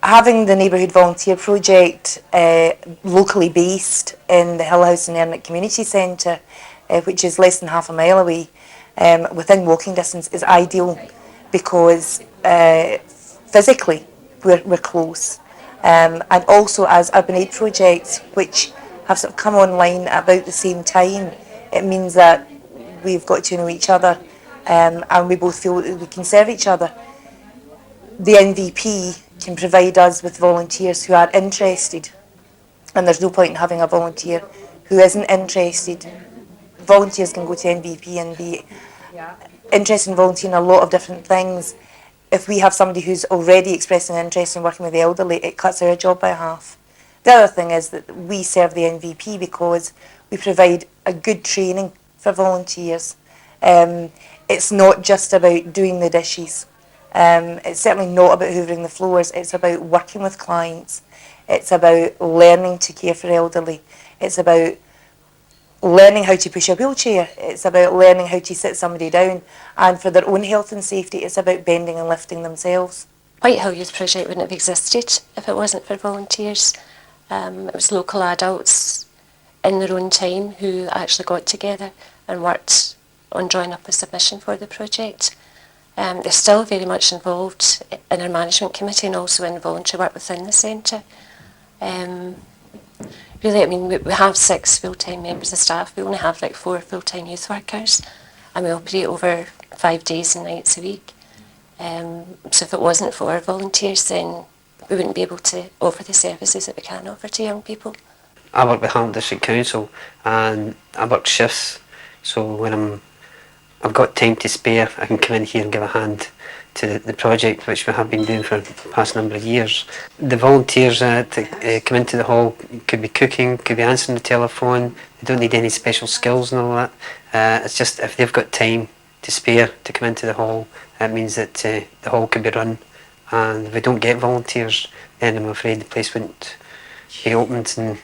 Having the Neighbourhood Volunteer Project locally based in the Hill House and Ernick Community Centre, which is less than half a mile away, within walking distance, is ideal because physically we're close. And also as urban aid projects, which have sort of come online at about the same time, it means that we've got to know each other, and we both feel that we can serve each other. The NVP can provide us with volunteers who are interested, and there's no point in having a volunteer who isn't interested. Volunteers can go to NVP and be interested in volunteering a lot of different things. If we have somebody who's already expressing an interest in working with the elderly, it cuts our job by half. The other thing is that we serve the NVP because we provide a good training for volunteers. It's not just about doing the dishes. It's certainly not about hoovering the floors. It's about working with clients. It's about learning to care for elderly. It's about learning how to push a wheelchair. It's about learning how to sit somebody down. And for their own health and safety, it's about bending and lifting themselves. Whitehill Youth Project wouldn't have existed if it wasn't for volunteers. It was local adults in their own time who actually got together and worked on drawing up a submission for the project. They're still very much involved in our management committee and also in voluntary work within the centre. Really, I mean, we have 6 full-time members of staff. We only have like 4 full-time youth workers, and we operate over 5 days and nights a week. So if it wasn't for our volunteers, then we wouldn't be able to offer the services that we can offer to young people. I work with Hamilton District Council and I work shifts, so when I've got time to spare, I can come in here and give a hand to the project, which we have been doing for the past number of years. The volunteers that come into the hall could be cooking, could be answering the telephone. They don't need any special skills and all that. It's just if they've got time to spare to come into the hall, that means that the hall can be run. And if we don't get volunteers, then I'm afraid the place wouldn't be opened and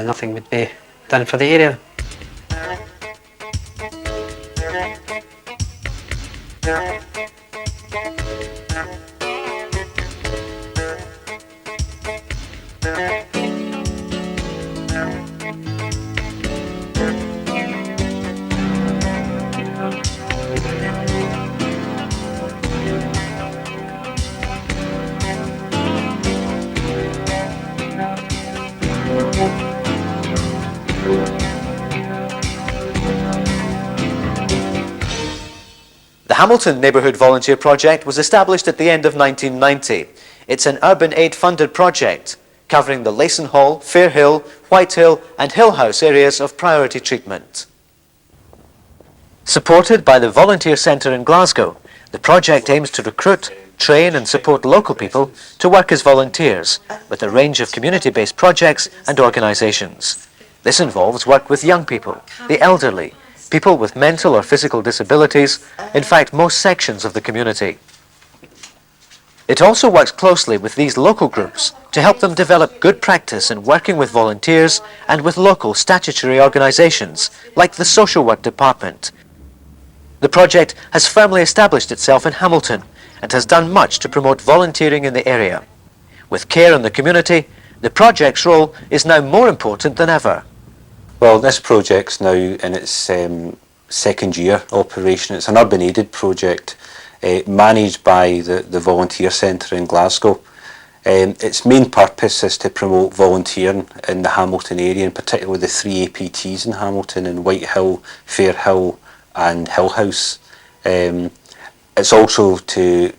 nothing would be done for the area. The Hamilton Neighbourhood Volunteer Project was established at the end of 1990. It's an urban aid funded project covering the Layson Hall, Fairhill, Whitehill and Hill House areas of priority treatment. Supported by the Volunteer Centre in Glasgow, the project aims to recruit, train and support local people to work as volunteers with a range of community-based projects and organisations. This involves work with young people, the elderly, people with mental or physical disabilities, in fact most sections of the community. It also works closely with these local groups to help them develop good practice in working with volunteers and with local statutory organisations like the Social Work Department. The project has firmly established itself in Hamilton and has done much to promote volunteering in the area. With care in the community, the project's role is now more important than ever. Well, this project's now in its second year operation. It's an urban aided project managed by the Volunteer Centre in Glasgow. Its main purpose is to promote volunteering in the Hamilton area, and particularly the 3 APTs in Hamilton, in Whitehill, Fairhill and Hill House. It's also to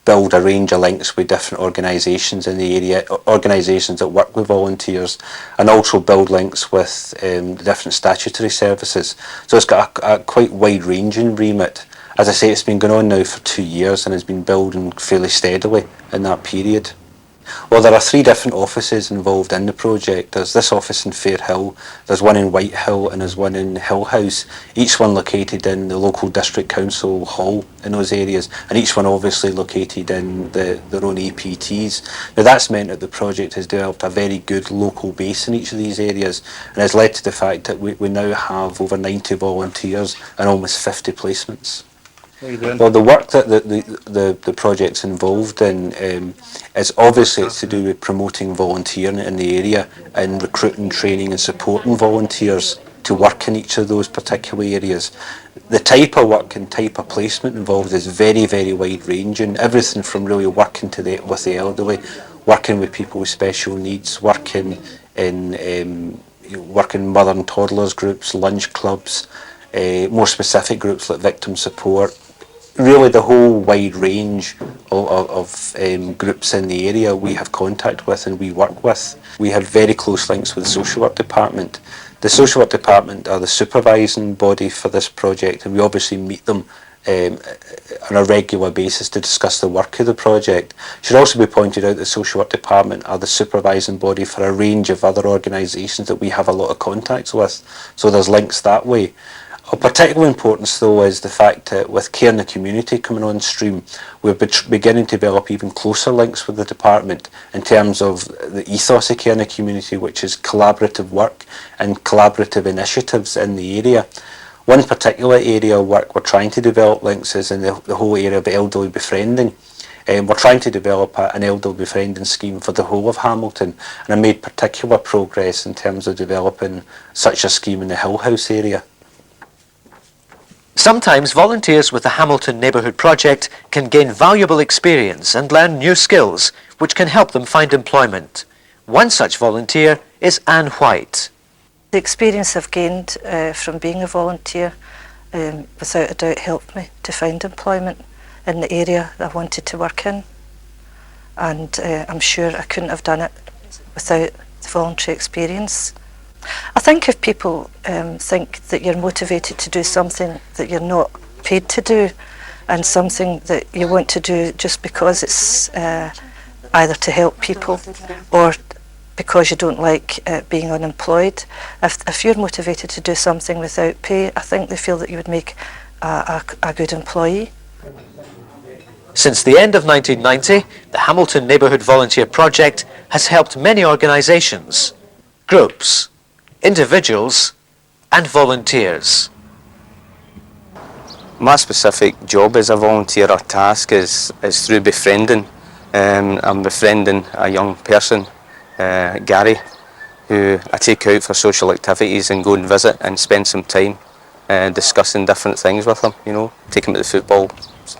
build a range of links with different organisations in the area, organisations that work with volunteers, and also build links with the different statutory services. So it's got a quite wide-ranging remit. As I say, it's been going on now for 2 years and has been building fairly steadily in that period. Well, there are 3 different offices involved in the project. There's this office in Fairhill, there's one in Whitehill and there's one in Hill House, each one located in the local district council hall in those areas, and each one obviously located in their own APTs. Now that's meant that the project has developed a very good local base in each of these areas, and has led to the fact that we now have over 90 volunteers and almost 50 placements. Well, the work that the project's involved in is obviously it's to do with promoting volunteering in the area and recruiting, training and supporting volunteers to work in each of those particular areas. The type of work and type of placement involved is very, very wide ranging. Everything from really working with the elderly, working with people with special needs, working in working in mother and toddlers groups, lunch clubs, more specific groups like victim support. Really the whole wide range of groups in the area we have contact with and we work with. We have very close links with the social work department. The social work department are the supervising body for this project, and we obviously meet them on a regular basis to discuss the work of the project. It should also be pointed out the social work department are the supervising body for a range of other organisations that we have a lot of contacts with, so there's links that way. Of particular importance though is the fact that with Care in the Community coming on stream, we're beginning to develop even closer links with the department in terms of the ethos of Care in the Community, which is collaborative work and collaborative initiatives in the area. One particular area of work we're trying to develop links is in the whole area of elderly befriending. We're trying to develop an elderly befriending scheme for the whole of Hamilton, and I made particular progress in terms of developing such a scheme in the Hill House area. Sometimes volunteers with the Hamilton Neighbourhood Project can gain valuable experience and learn new skills which can help them find employment. One such volunteer is Anne White. The experience I've gained from being a volunteer without a doubt helped me to find employment in the area I wanted to work in, and I'm sure I couldn't have done it without the voluntary experience. I think if people think that you're motivated to do something that you're not paid to do, and something that you want to do just because it's either to help people or because you don't like being unemployed, if you're motivated to do something without pay, I think they feel that you would make a good employee. Since the end of 1990, the Hamilton Neighbourhood Volunteer Project has helped many organisations, groups, individuals and volunteers. My specific job as a volunteer or task is through befriending. I'm befriending a young person, Gary, who I take out for social activities and go and visit and spend some time discussing different things with him, you know, take him to the football,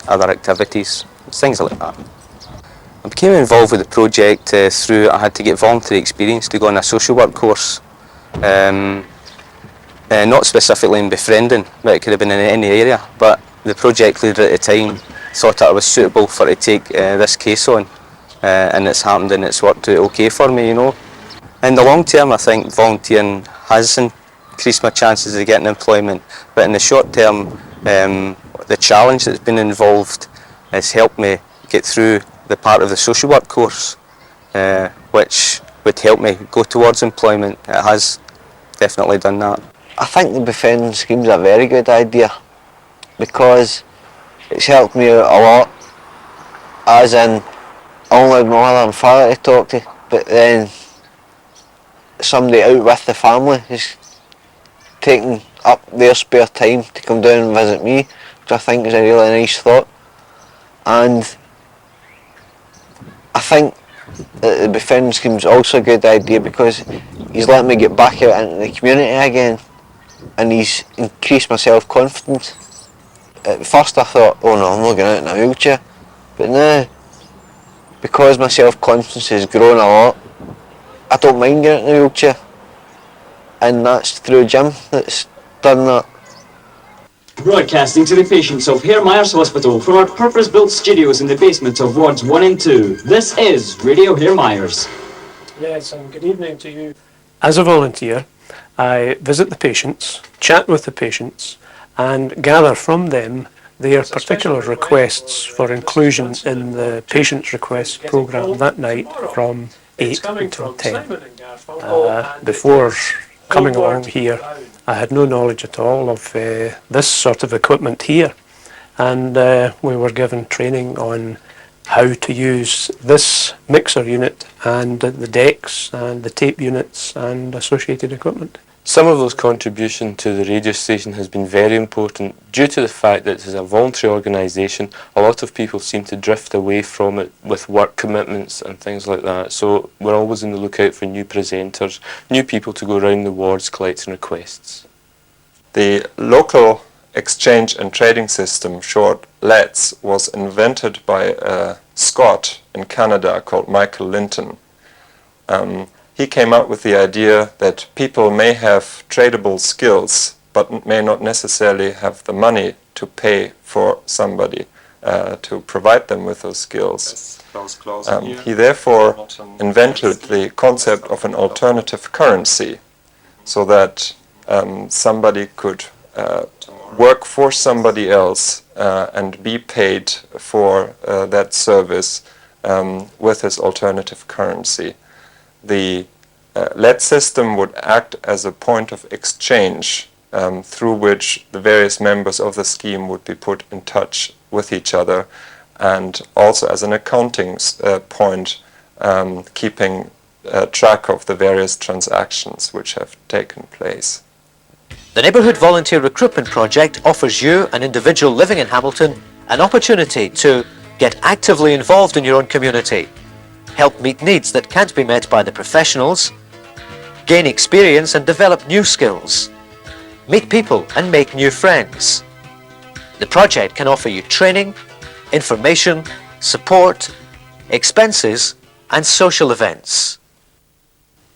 other activities, things like that. I became involved with the project through I had to get voluntary experience to go on a social work course. Not specifically in befriending, but it could have been in any area, but the project leader at the time thought that I was suitable for to take this case on, and it's happened and it's worked out okay for me, you know. In the long term I think volunteering has increased my chances of getting employment, but in the short term the challenge that's been involved has helped me get through the part of the social work course, which would help me go towards employment. It has definitely done that. I think the befriending scheme is a very good idea because it's helped me out a lot, as in I only had my mother and father to talk to, but then somebody out with the family is taking up their spare time to come down and visit me, which I think is a really nice thought. And I think that the befriending scheme is also a good idea because he's let me get back out into the community again, and he's increased my self-confidence. At first I thought, oh no, I'm not going out in a wheelchair, but now, because my self-confidence has grown a lot, I don't mind getting out in a wheelchair, and that's through Jim that's done that. Broadcasting to the patients of Hare Myers Hospital from our purpose-built studios in the basement of wards 1 and 2. This is Radio Hare Myers. Yes, and good evening to you. As a volunteer, I visit the patients, chat with the patients, and gather from them their particular requests for inclusion in the Patients' Request programme that night from 8 until 10. Before coming along here, I had no knowledge at all of this sort of equipment here, and we were given training on how to use this mixer unit and the decks and the tape units and associated equipment. Some of those contributions to the radio station has been very important due to the fact that it's a voluntary organisation. A lot of people seem to drift away from it with work commitments and things like that. So we're always on the lookout for new presenters, new people to go around the wards collecting requests. The local exchange and trading system, short LETS, was invented by a Scot in Canada called Michael Linton. He came up with the idea that people may have tradable skills but may not necessarily have the money to pay for somebody to provide them with those skills. He therefore invented the concept of an alternative currency so that somebody could work for somebody else and be paid for that service with his alternative currency. The LED system would act as a point of exchange through which the various members of the scheme would be put in touch with each other, and also as an accounting point, keeping track of the various transactions which have taken place. The Neighbourhood Volunteer Recruitment Project offers you, an individual living in Hamilton, an opportunity to get actively involved in your own community, help meet needs that can't be met by the professionals, gain experience and develop new skills, meet people and make new friends. The project can offer you training, information, support, expenses and social events.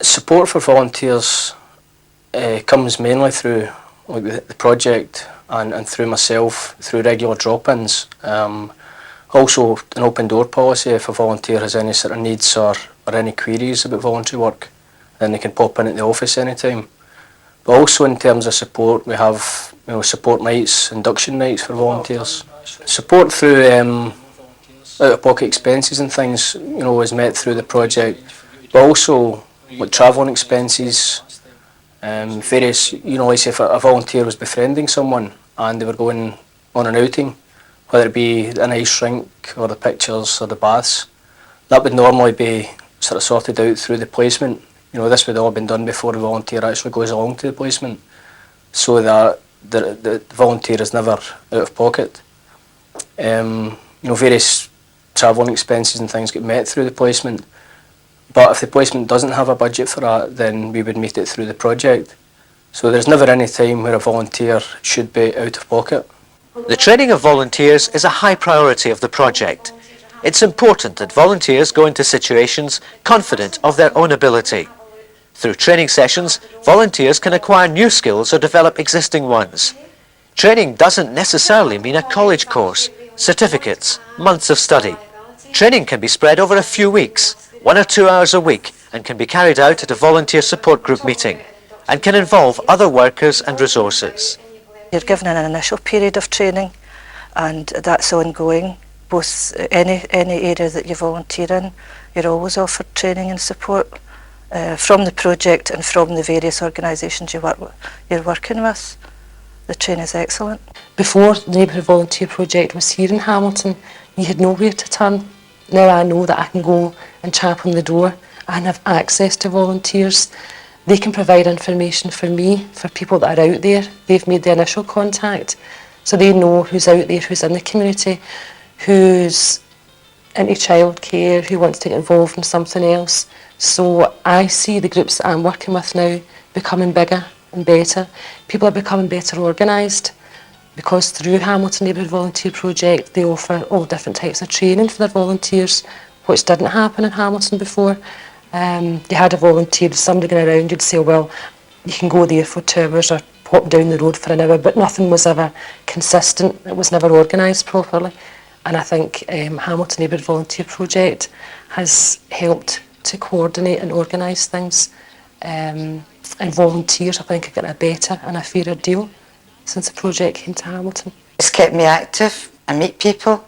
Support for volunteers comes mainly through the project and through myself, through regular drop-ins. Also an open door policy. If a volunteer has any sort of needs or any queries about voluntary work, then they can pop in at the office anytime. But also in terms of support, we have support nights, induction nights for volunteers. Support through out-of-pocket expenses and things, is met through the project. But also with travelling expenses, various, like say if a volunteer was befriending someone and they were going on an outing, whether it be an ice rink or the pictures or the baths, that would normally be sort of sorted out through the placement. This would all have been done before the volunteer actually goes along to the placement, so that the volunteer is never out of pocket. Various travelling expenses and things get met through the placement, but if the placement doesn't have a budget for that, then we would meet it through the project. So there's never any time where a volunteer should be out of pocket. The training of volunteers is a high priority of the project. It's important that volunteers go into situations confident of their own ability. Through training sessions, volunteers can acquire new skills or develop existing ones. Training doesn't necessarily mean a college course, certificates, months of study. Training can be spread over a few weeks, 1 or 2 hours a week, and can be carried out at a volunteer support group meeting, and can involve other workers and resources. You're given an initial period of training, and that's ongoing. Both any area that you volunteer in, you're always offered training and support from the project and from the various organisations you're working with. The training is excellent. Before the Neighbourhood Volunteer Project was here in Hamilton, you had nowhere to turn. Now I know that I can go and tap on the door and have access to volunteers. They can provide information for me, for people that are out there. They've made the initial contact, so they know who's out there, who's in the community, who's into childcare, who wants to get involved in something else. So I see the groups that I'm working with now becoming bigger and better. People are becoming better organised, because through Hamilton Neighbourhood Volunteer Project they offer all different types of training for their volunteers, which didn't happen in Hamilton before. You had a volunteer, somebody going around, you'd say, well, you can go there for 2 hours or pop down the road for an hour, but nothing was ever consistent. It was never organised properly. And I think Hamilton Neighbourhood Volunteer Project has helped to coordinate and organise things. And volunteers, I think, are getting a better and a fairer deal since the project came to Hamilton. It's kept me active. I meet people.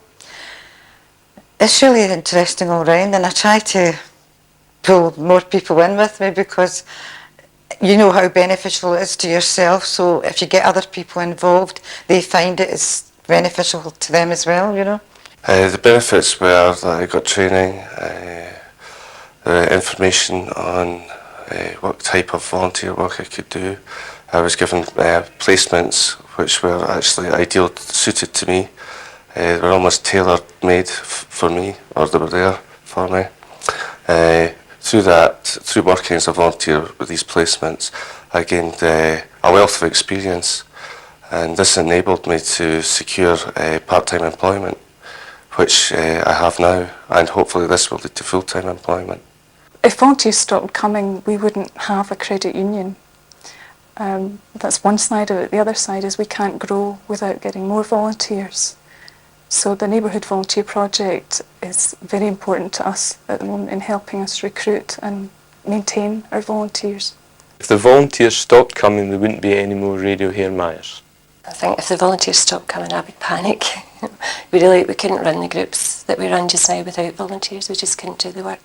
It's really interesting all round, and I try to pull more people in with me, because you know how beneficial it is to yourself, so if you get other people involved, they find it is beneficial to them as well, The benefits were that I got training, information on what type of volunteer work I could do. I was given placements which were actually ideal suited to me. They were almost tailor-made for me, or they were there for me. Through working as a volunteer with these placements, I gained a wealth of experience, and this enabled me to secure part-time employment, which I have now, and hopefully this will lead to full-time employment. If volunteers stopped coming, we wouldn't have a credit union. That's one side of it. The other side is we can't grow without getting more volunteers. So the Neighbourhood Volunteer Project is very important to us at the moment in helping us recruit and maintain our volunteers. If the volunteers stopped coming, there wouldn't be any more Radio Hare Myers. I think if the volunteers stopped coming, I would panic. We couldn't run the groups that we run just now without volunteers. We just couldn't do the work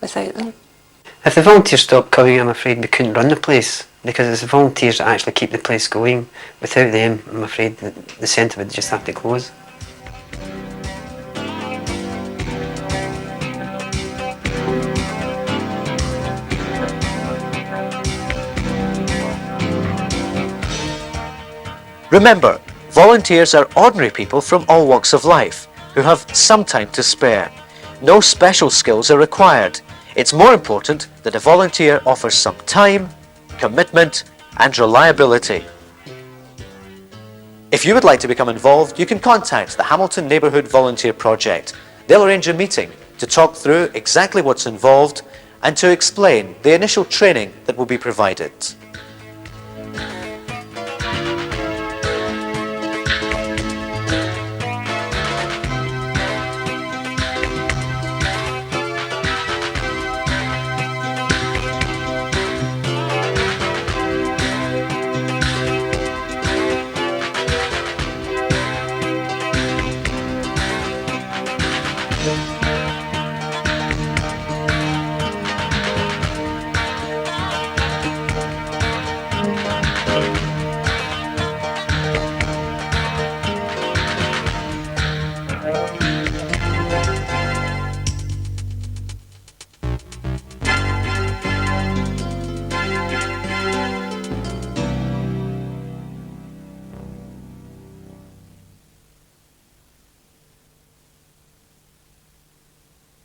without them. If the volunteers stopped coming, I'm afraid we couldn't run the place, because it's the volunteers that actually keep the place going. Without them, I'm afraid the centre would just have to close. Remember, volunteers are ordinary people from all walks of life who have some time to spare. No special skills are required. It's more important that a volunteer offers some time, commitment and reliability. If you would like to become involved, you can contact the Hamilton Neighbourhood Volunteer Project. They'll arrange a meeting to talk through exactly what's involved and to explain the initial training that will be provided.